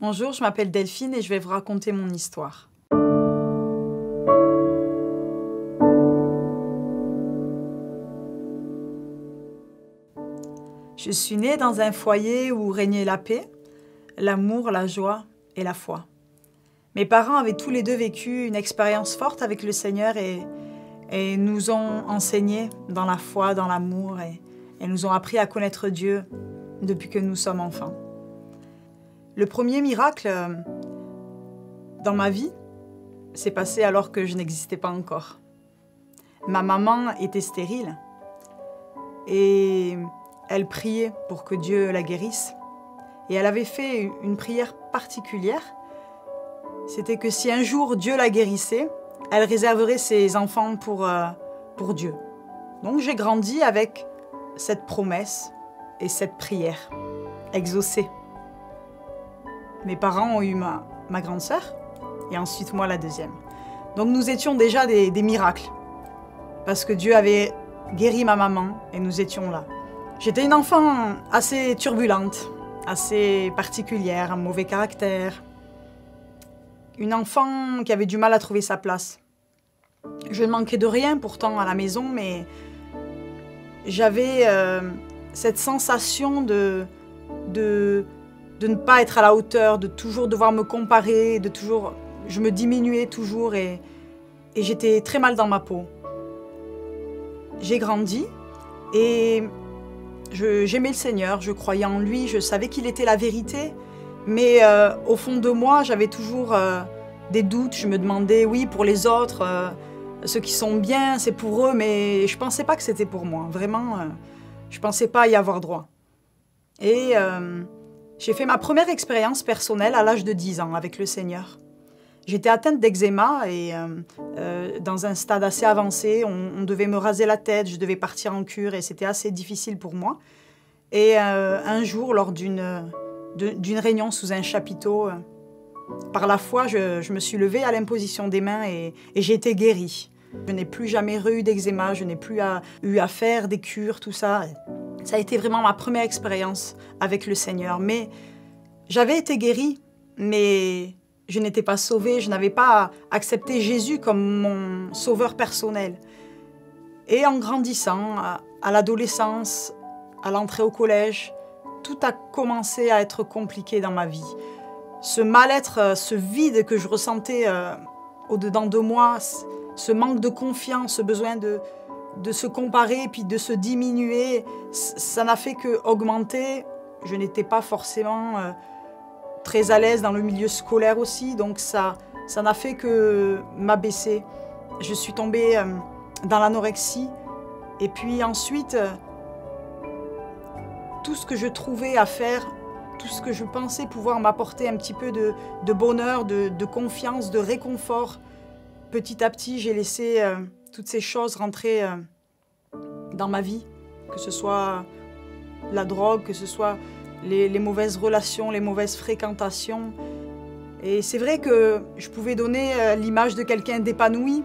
Bonjour, je m'appelle Delphine et je vais vous raconter mon histoire. Je suis née dans un foyer où régnait la paix, l'amour, la joie et la foi. Mes parents avaient tous les deux vécu une expérience forte avec le Seigneur et nous ont enseigné dans la foi, dans l'amour et nous ont appris à connaître Dieu depuis que nous sommes enfants. Le premier miracle dans ma vie s'est passé alors que je n'existais pas encore. Ma maman était stérile et elle priait pour que Dieu la guérisse. Et elle avait fait une prière particulière. C'était que si un jour Dieu la guérissait, elle réserverait ses enfants pour Dieu. Donc j'ai grandi avec cette promesse et cette prière exaucée. Mes parents ont eu ma grande sœur et ensuite moi la deuxième. Donc nous étions déjà des miracles parce que Dieu avait guéri ma maman et nous étions là. J'étais une enfant assez turbulente, assez particulière, un mauvais caractère. Une enfant qui avait du mal à trouver sa place. Je ne manquais de rien pourtant à la maison, mais j'avais cette sensation de ne pas être à la hauteur, de toujours devoir me comparer, je me diminuais toujours et j'étais très mal dans ma peau. J'ai grandi et j'aimais le Seigneur, je croyais en lui, je savais qu'il était la vérité, mais au fond de moi, j'avais toujours des doutes. Je me demandais, oui, pour les autres, ceux qui sont bien, c'est pour eux, mais je ne pensais pas que c'était pour moi. Vraiment, je ne pensais pas y avoir droit. Et j'ai fait ma première expérience personnelle à l'âge de 10 ans avec le Seigneur. J'étais atteinte d'eczéma et dans un stade assez avancé, on devait me raser la tête, je devais partir en cure et c'était assez difficile pour moi. Et un jour, lors d'une réunion sous un chapiteau, par la foi, je me suis levée à l'imposition des mains et j'ai été guérie. Je n'ai plus jamais eu d'eczéma, je n'ai plus eu à faire des cures, tout ça. Ça a été vraiment ma première expérience avec le Seigneur. Mais j'avais été guérie, mais je n'étais pas sauvée, je n'avais pas accepté Jésus comme mon sauveur personnel. Et en grandissant, à l'adolescence, à l'entrée au collège, tout a commencé à être compliqué dans ma vie. Ce mal-être, ce vide que je ressentais au-dedans de moi, ce manque de confiance, ce besoin de se comparer puis de se diminuer, ça n'a fait qu'augmenter. Je n'étais pas forcément très à l'aise dans le milieu scolaire aussi, donc ça n'a fait que m'abaisser. Je suis tombée dans l'anorexie et puis ensuite, tout ce que je trouvais à faire, tout ce que je pensais pouvoir m'apporter un petit peu de bonheur, de confiance, de réconfort, petit à petit, j'ai laissé toutes ces choses rentrer dans ma vie, que ce soit la drogue, que ce soit les mauvaises relations, les mauvaises fréquentations. Et c'est vrai que je pouvais donner l'image de quelqu'un d'épanoui.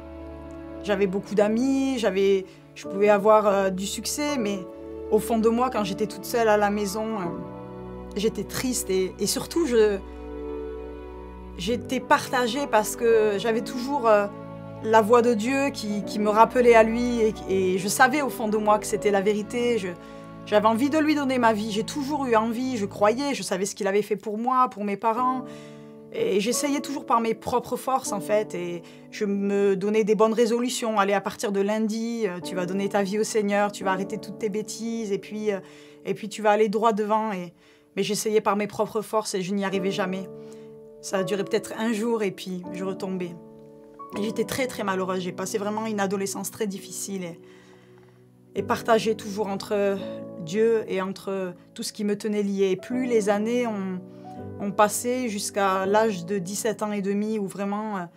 J'avais beaucoup d'amis, je pouvais avoir du succès, mais au fond de moi, quand j'étais toute seule à la maison, j'étais triste et surtout, j'étais partagée parce que j'avais toujours la voix de Dieu qui me rappelait à lui et je savais au fond de moi que c'était la vérité. J'avais envie de lui donner ma vie, j'ai toujours eu envie, je croyais, je savais ce qu'il avait fait pour moi, pour mes parents. Et j'essayais toujours par mes propres forces en fait et je me donnais des bonnes résolutions. Allez, à partir de lundi, tu vas donner ta vie au Seigneur, tu vas arrêter toutes tes bêtises et puis tu vas aller droit devant. Mais j'essayais par mes propres forces et je n'y arrivais jamais. Ça a duré peut-être un jour et puis je retombais. Et j'étais très très malheureuse, j'ai passé vraiment une adolescence très difficile et partagée toujours entre Dieu et entre tout ce qui me tenait liée. Et plus les années ont passé jusqu'à l'âge de 17 ans et demi où vraiment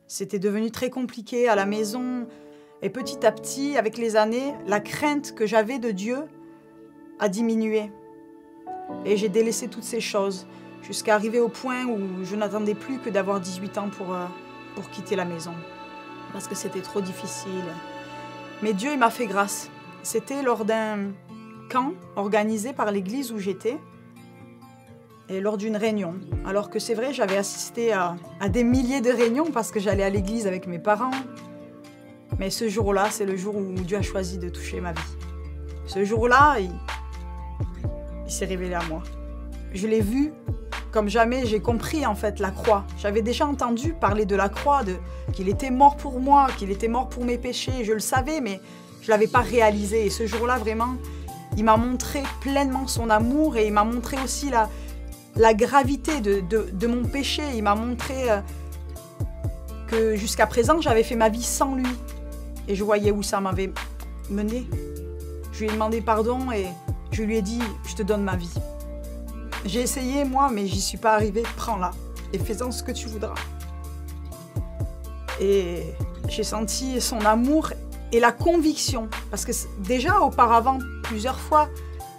c'était devenu très compliqué à la maison. Et petit à petit, avec les années, la crainte que j'avais de Dieu a diminué. Et j'ai délaissé toutes ces choses jusqu'à arriver au point où je n'attendais plus que d'avoir 18 ans pour quitter la maison. Parce que c'était trop difficile. Mais Dieu, il m'a fait grâce. C'était lors d'un camp organisé par l'église où j'étais. et lors d'une réunion. Alors que c'est vrai, j'avais assisté à des milliers de réunions parce que j'allais à l'église avec mes parents. Mais ce jour-là, c'est le jour où Dieu a choisi de toucher ma vie. Ce jour-là, il s'est révélé à moi. Je l'ai vu comme jamais, j'ai compris en fait la croix. J'avais déjà entendu parler de la croix, qu'il était mort pour moi, qu'il était mort pour mes péchés. Je le savais, mais je ne l'avais pas réalisé. Et ce jour-là, vraiment, il m'a montré pleinement son amour et il m'a montré aussi la gravité de mon péché. Il m'a montré que jusqu'à présent, j'avais fait ma vie sans lui. Et je voyais où ça m'avait mené. Je lui ai demandé pardon et je lui ai dit « Je te donne ma vie ». J'ai essayé, moi, mais j'y suis pas arrivée. Prends-la et fais-en ce que tu voudras. Et j'ai senti son amour et la conviction. Parce que déjà, auparavant, plusieurs fois,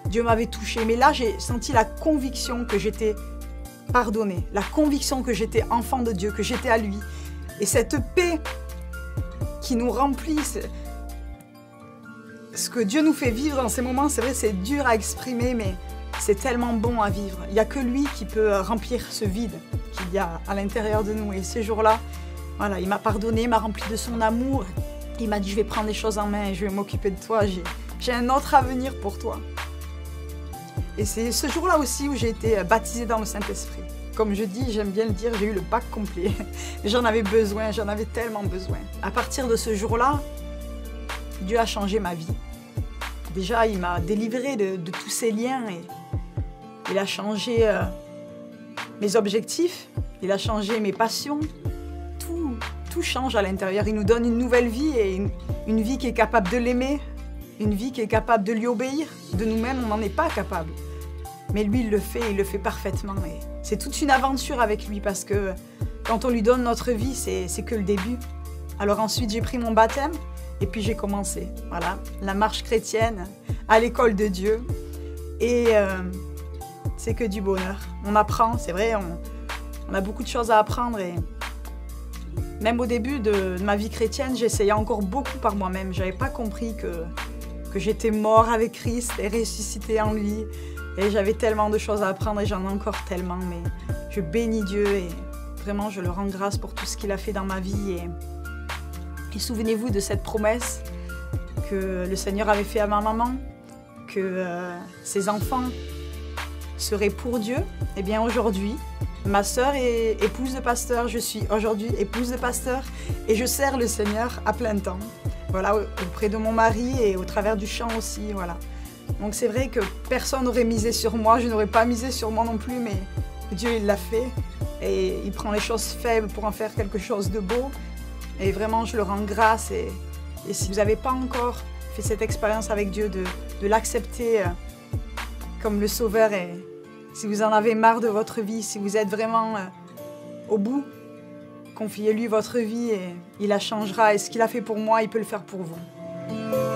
Dieu m'avait touchée. Mais là, j'ai senti la conviction que j'étais pardonnée. La conviction que j'étais enfant de Dieu, que j'étais à lui. Et cette paix qui nous remplit, ce que Dieu nous fait vivre dans ces moments, c'est vrai, c'est dur à exprimer, mais c'est tellement bon à vivre. Il n'y a que lui qui peut remplir ce vide qu'il y a à l'intérieur de nous. Et ces jours-là, voilà, il m'a pardonné, il m'a rempli de son amour. Il m'a dit, je vais prendre les choses en main et je vais m'occuper de toi. J'ai un autre avenir pour toi. Et c'est ce jour-là aussi où j'ai été baptisée dans le Saint-Esprit. Comme je dis, j'aime bien le dire, j'ai eu le bac complet. J'en avais besoin, j'en avais tellement besoin. À partir de ce jour-là, Dieu a changé ma vie. Déjà, il m'a délivrée de tous ces liens et il a changé mes objectifs, il a changé mes passions. Tout change à l'intérieur. Il nous donne une nouvelle vie et une vie qui est capable de l'aimer, une vie qui est capable de lui obéir. De nous-mêmes, on n'en est pas capable. Mais lui, il le fait parfaitement. Et c'est toute une aventure avec lui parce que quand on lui donne notre vie, c'est que le début. Alors ensuite, j'ai pris mon baptême et puis j'ai commencé. Voilà, la marche chrétienne à l'école de Dieu. Et c'est que du bonheur. On apprend, c'est vrai, on a beaucoup de choses à apprendre. Et même au début de ma vie chrétienne, j'essayais encore beaucoup par moi-même. Je n'avais pas compris que j'étais mort avec Christ et ressuscité en lui. Et j'avais tellement de choses à apprendre et j'en ai encore tellement. Mais je bénis Dieu et vraiment, je le rends grâce pour tout ce qu'il a fait dans ma vie. Et souvenez-vous de cette promesse que le Seigneur avait fait à ma maman, que ses enfants seraient pour Dieu. Eh bien aujourd'hui, ma sœur est épouse de pasteur, je suis aujourd'hui épouse de pasteur et je sers le Seigneur à plein temps. Voilà, auprès de mon mari et au travers du chant aussi, voilà. Donc c'est vrai que personne n'aurait misé sur moi, je n'aurais pas misé sur moi non plus, mais Dieu il l'a fait et il prend les choses faibles pour en faire quelque chose de beau. Et vraiment, je le rends grâce. Et si vous n'avez pas encore fait cette expérience avec Dieu, de l'accepter comme le Sauveur, et si vous en avez marre de votre vie, si vous êtes vraiment au bout, confiez-lui votre vie et il la changera. Et ce qu'il a fait pour moi, il peut le faire pour vous.